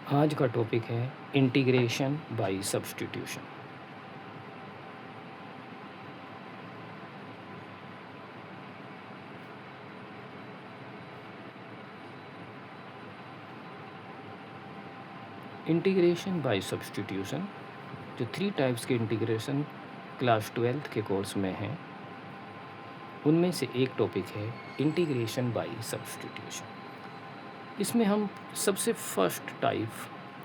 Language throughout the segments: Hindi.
आज का टॉपिक है integration by substitution. Integration by substitution जो 3 टाइप्स के इंटीग्रेशन क्लास 12th के कोर्स में हैं, उनमें से एक टॉपिक है इंटीग्रेशन बाय सब्स्टिट्यूशन। इसमें हम सबसे फर्स्ट टाइप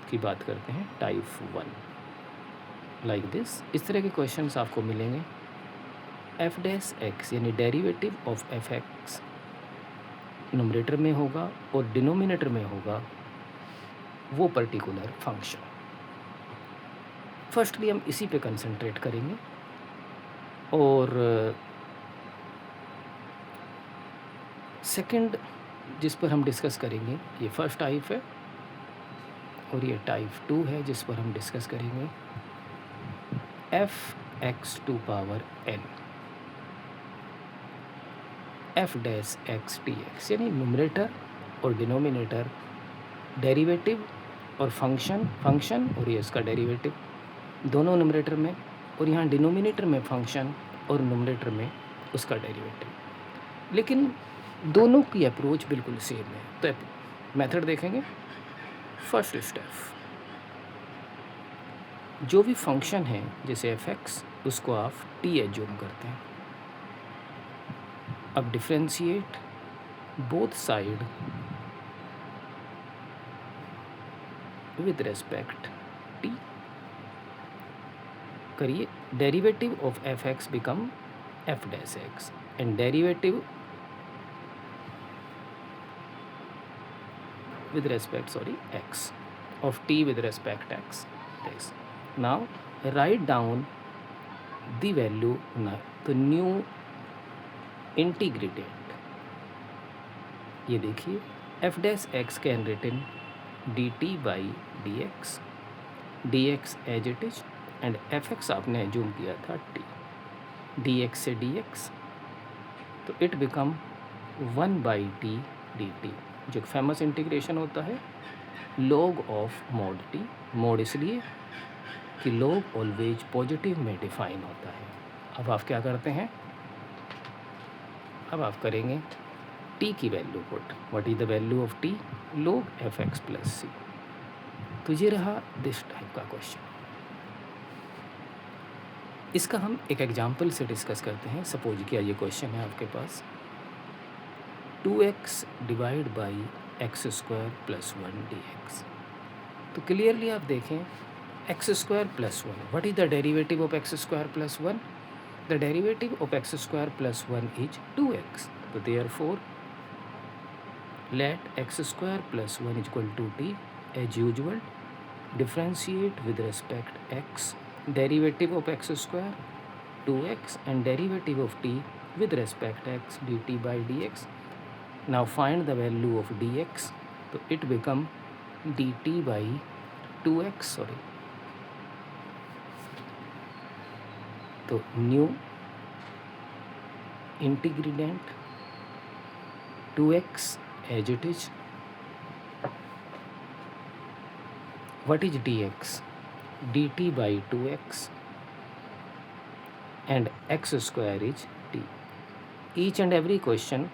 की बात करते हैं, टाइप 1। लाइक दिस, इस तरह के क्वेश्चंस आपको मिलेंगे। एफ डैश एक्स यानी derivative of f x numerator में होगा और डिनोमिनेटर में होगा वो पर्टिकुलर फंक्शन। फर्स्टली हम इसी पे कंसंट्रेट करेंगे और सेकंड जिस पर हम डिस्कस करेंगे ये फर्स्ट टाइप है, और ये टाइप 2 है जिस पर हम डिस्कस करेंगे F X to power N F dash X T X, यानी न्यूमरेटर और डिनोमिनेटर, डेरिवेटिव और फंक्शन और ये इसका डेरिवेटिव दोनों न्यूमरेटर में, और यहाँ डिनोमिनेटर में फंक्शन और न्यूमरेटर में उसका डेरिवेटिव। लेकिन दोनों की अप्रोच बिल्कुल सेम है। तो मेथड देखेंगे। फर्स्ट स्टेप, जो भी फंक्शन है जैसे एफ एक्स, उसको आप टी एज्यूम करते हैं। अब differentiate both side with respect t करिए। Derivative of f x become f dash x and derivative with respect x of t with respect x this. Now write down the value, the new integrated. ये देखिए F dash X can written D T by D X, D X as it is, and F X आपने एज्यूम किया था टी, डी एक्स से डी एक्स, तो it become 1/t D T, जो फेमस इंटीग्रेशन होता है log of mod T. Mod इसलिए कि log ऑलवेज पॉजिटिव में डिफाइन होता है। अब आप क्या करते हैं, अब आप करेंगे t की value put. What is the value of t? log f x plus c. तो ये रहा दिस टाइप का क्वेश्चन। इसका हम एक एग्जाम्पल से डिस्कस करते हैं। सपोज किया ये क्वेश्चन है आपके पास 2x divide by X square plus 1 D x. तो क्लियरली आप देखें X square plus 1, what is the derivative of X square plus 1? The derivative of X square plus 1 is 2x। तो therefore let X square plus 1 equal to T as usual, differentiate with respect x, derivative of X square 2x and derivative of t with respect x dt by dx. Now find the value of dx. So it become dt by 2x, sorry. तो new integrand 2x as it is. What is dx? dt by 2x and x square is t. Each and every question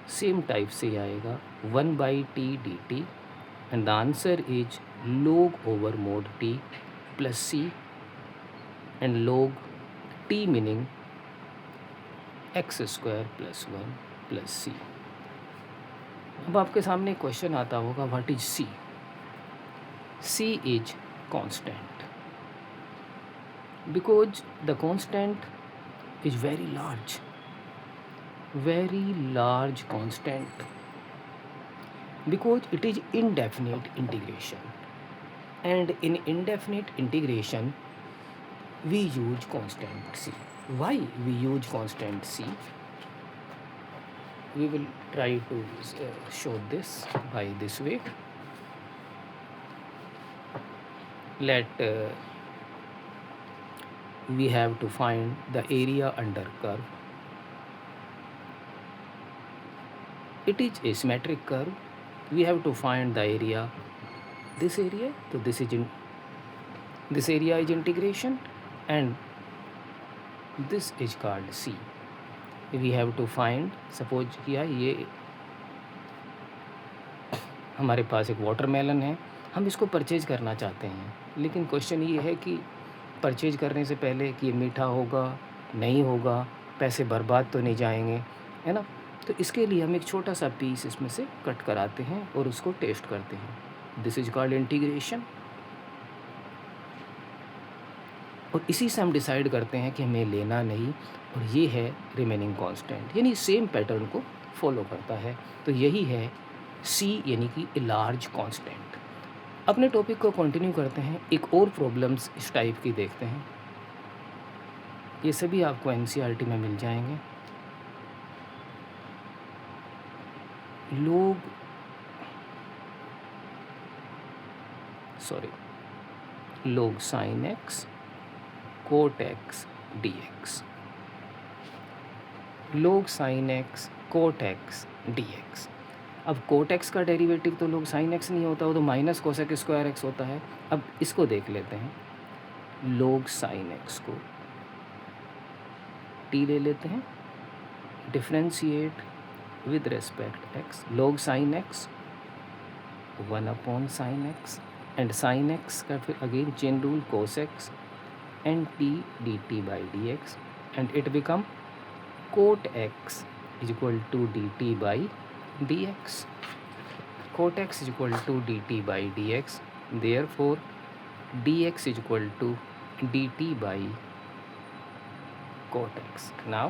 same type से आएगा 1/t dt and the answer is log over mod t plus c, and log t meaning x square plus 1 plus c. अब आपके सामने क्वेश्चन आता होगा what is c? c is constant, because the constant is very large constant, because it is indefinite integration, and in indefinite integration we use constant c. Why we use constant c? We will try to show this by this way. Let we have to find the area under curve. It is a symmetric curve. We have to find the area this area, so this area is integration and this is called C. We have to find, suppose किया ये हमारे पास एक वाटरमेलन है, हम इसको परचेज करना चाहते हैं, लेकिन क्वेश्चन ये है कि परचेज करने से पहले कि ये मीठा होगा नहीं होगा, पैसे बर्बाद तो नहीं जाएंगे, है ना। तो इसके लिए हम एक छोटा सा पीस इसमें से कट कराते हैं और उसको टेस्ट करते हैं। This is called integration. और इसी से हम डिसाइड करते हैं कि हमें लेना नहीं, और ये है रिमेनिंग कांस्टेंट, यानी सेम पैटर्न को फॉलो करता है। तो यही है सी, यानी कि ए लार्ज कांस्टेंट। अपने टॉपिक को कंटिन्यू करते हैं, एक और प्रॉब्लम्स इस टाइप की देखते हैं। ये सभी आपको एनसीईआरटी में मिल जाएंगे। log sin x cot x dx, log sin x cot x dx। अब cot x का डेरिवेटिव तो log sin x नहीं होता, वो तो माइनस कोसेक स्क्वायर x होता है। अब इसको देख लेते हैं, log sin x को t ले लेते हैं, differentiate with respect x, log sin x 1/sin x and sin x का फिर again chain rule cos x and t dt by dx and it become cot x is equal to dt by dx, cot x is equal to dt by dx, therefore dx is equal to dt by cot x। Now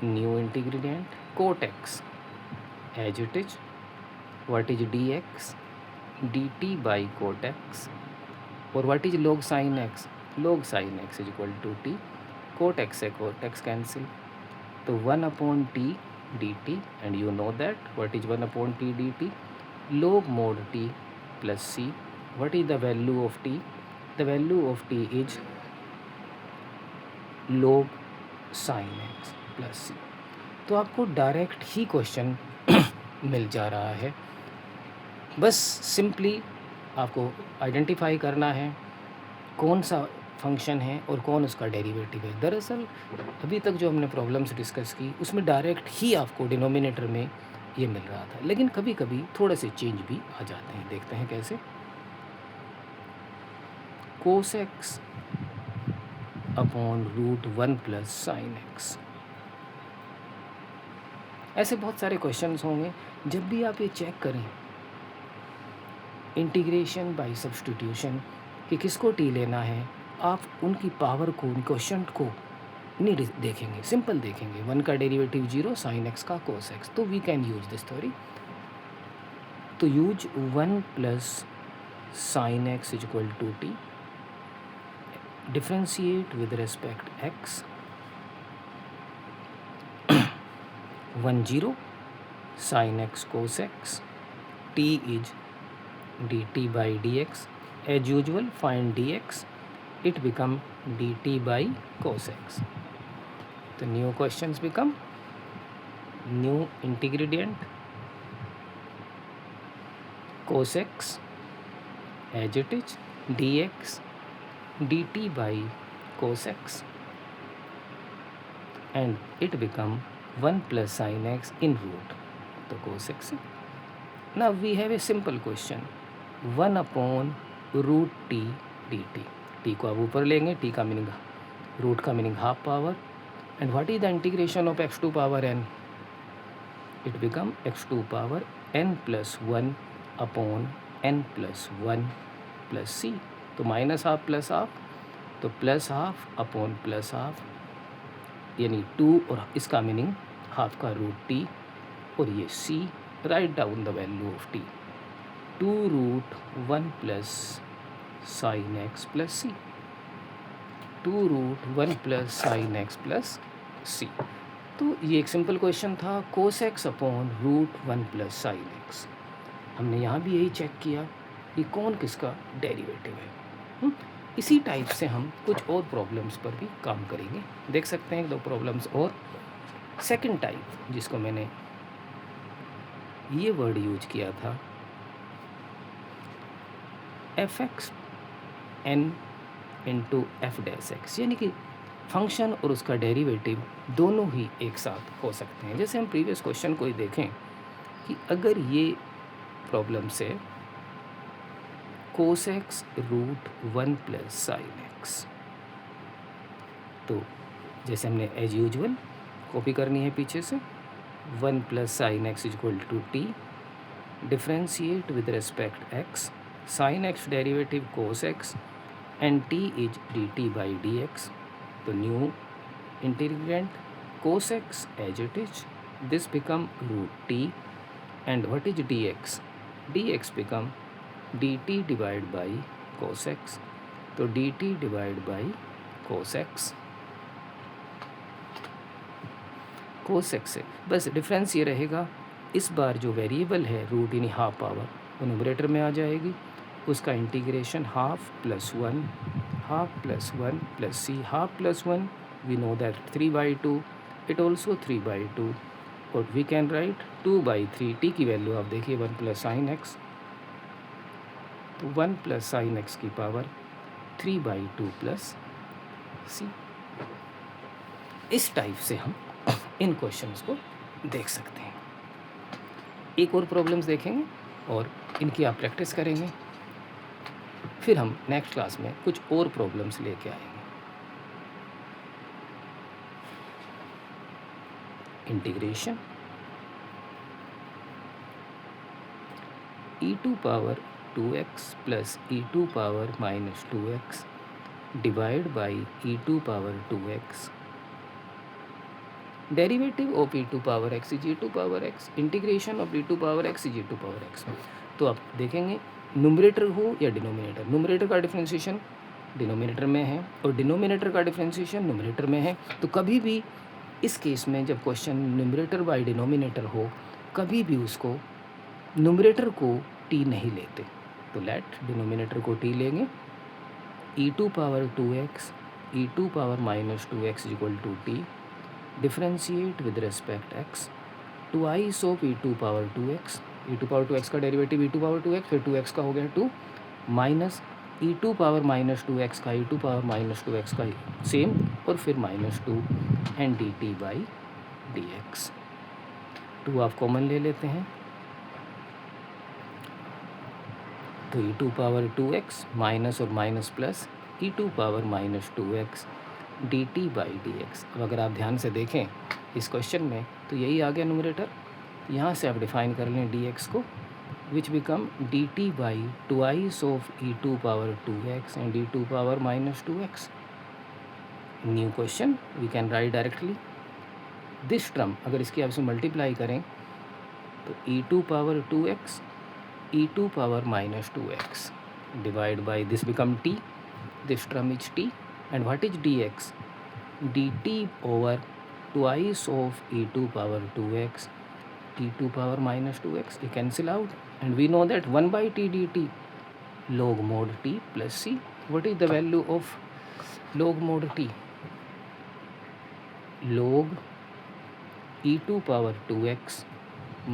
new ingredient cot x as it is, what is dx, dt by cot x, or what is log sin x, log sin x is equal to t, cot x से cot x cancel, तो 1/t dt, and you know that what is 1/t dt, log mod t plus c। what is the value of t, the value of t is log sin x plus c। तो आपको डायरेक्ट ही क्वेश्चन मिल जा रहा है, बस सिंपली आपको आइडेंटिफाई करना है कौन सा फंक्शन है और कौन उसका डेरिवेटिव है। दरअसल अभी तक जो हमने प्रॉब्लम्स डिस्कस की उसमें डायरेक्ट ही आपको डिनोमिनेटर में ये मिल रहा था, लेकिन कभी कभी थोड़े से चेंज भी आ जाते हैं। देखते हैं कैसे। cos x upon √1 plus sine x, ऐसे बहुत सारे क्वेश्चंस होंगे। जब भी आप ये चेक करें इंटीग्रेशन बाय सब्स्टिट्यूशन कि किसको टी लेना है, आप उनकी पावर को, उन क्वेश्चन को नहीं देखेंगे, सिंपल देखेंगे। 1 का डेरिवेटिव 0, साइन x का cos x, तो we can use this theory. तो use 1 plus sine x is equal to T, differentiate with respect x, 1/0 sin x cos x, t is dt by dx, as usual find dx, it become dt by cos x। तो new questions become new ingredient cos x as it is, dx dt by cos x, and it become 1 plus sin x in root, तो cos x। Now we have a simple question, 1/√t dt, t को आप ऊपर लेंगे, t का मीनिंग रूट का meaning half power, and what is the integration of x2 power n, it become x2 power n plus 1 upon n plus 1 plus c, तो माइनस हाफ प्लस हाफ, तो plus half upon plus half, यानी 2 और इसका मीनिंग हाफ का √t और ये c। Write down the value of t, 2√1 plus sine x plus c, 2√1 plus sine x plus c। तो ये एक सिंपल क्वेश्चन था, cos x upon √1 plus sine x। हमने यहाँ भी यही चेक किया कि कौन किसका डेरिवेटिव है। इसी टाइप से हम कुछ और प्रॉब्लम्स पर भी काम करेंगे। देख सकते हैं 2 प्रॉब्लम्स और। सेकंड टाइप जिसको मैंने ये वर्ड यूज किया था F X N into F dash X, यानी कि फंक्शन और उसका डेरिवेटिव दोनों ही एक साथ हो सकते हैं। जैसे हम प्रीवियस क्वेश्चन को ही देखें कि अगर ये प्रॉब्लम से cos X root 1 plus sine X, तो जैसे हमने एज यूजुअल कॉपी करनी है पीछे से, 1 plus sine x equal to T, differentiate with respect x, sine x derivative cos x and t is d T by D x. तो new integrand cos x as it is, this become root t, and what is dx? dx become dt divided by cos x, तो dt divided by cos x, cos x से बस डिफरेंस ये रहेगा, इस बार जो वेरिएबल है रूट यानी हाफ पावर वो न्यूमरेटर में आ जाएगी, उसका integration half plus one plus C, half plus one we know that 3/2, it also 3/2, और we can write 2/3, t की वैल्यू आप देखिए 1 प्लस साइन एक्स, तो 1 प्लस साइन एक्स की पावर 3/2 प्लस सी। इस टाइप से हम इन क्वेश्चंस को देख सकते हैं। एक और प्रॉब्लम्स देखेंगे और इनकी आप प्रैक्टिस करेंगे, फिर हम नेक्स्ट क्लास में कुछ और प्रॉब्लम्स लेके आएंगे। Integration e2 power 2x plus e2 power minus 2x divide by e2 power 2x, derivative of e2 power x is e2 power x, integration of e2 power x is e2 power x। तो आप देखेंगे न्यूमरेटर हो या डिनोमिनेटर, न्यूमरेटर का डिफरेंशिएशन डिनोमिनेटर में है और डिनोमिनेटर का डिफरेंशिएशन न्यूमरेटर में है, तो कभी भी इस केस में जब क्वेश्चन न्यूमरेटर बाय डिनोमिनेटर हो, कभी भी उसको न्यूमरेटर को टी नहीं लेते, तो लेट डिनोमिनेटर को टी लेंगे, e2 power 2x e2 power minus 2x equal to T, differentiate with respect x, twice of e2 power 2x, e2 power 2x का डेरिवेटिव e2 पावर 2x, फिर 2x का हो गया 2 minus e2 power minus 2x का e2 पावर माइनस 2x का सेम, और फिर minus 2 and D T by D x. 2 आप कॉमन ले लेते हैं, तो e2 पावर 2x माइनस और minus plus e2 power minus 2x D T by D x. अब अगर आप ध्यान से देखें इस क्वेश्चन में, तो यही आ गया न्यूमरेटर, यहाँ से आप डिफाइन कर लें डी एक्स को, which become dt by twice of e2 power 2x and e2 power minus 2x. New question we can write directly this term, अगर इसकी आप इसे मल्टीप्लाई करें तो e2 power 2x e2 power minus 2x divide by this become t, this term is t, and what is dx? dt over twice of e2 power 2x e2 power minus 2x, you cancel out, and we know that 1 by t dt log mod t plus c. What is the value of log mod t? log e2 power 2x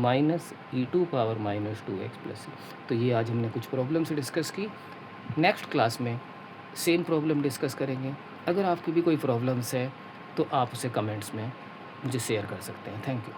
minus e2 power minus 2x plus c। तो ये आज हमने कुछ प्रॉब्लम से डिस्कस की, नेक्स्ट क्लास में सेम प्रॉब्लम डिस्कस करेंगे। अगर आपकी भी कोई प्रॉब्लम्स है तो आप उसे कमेंट्स में मुझे शेयर कर सकते हैं। Thank you.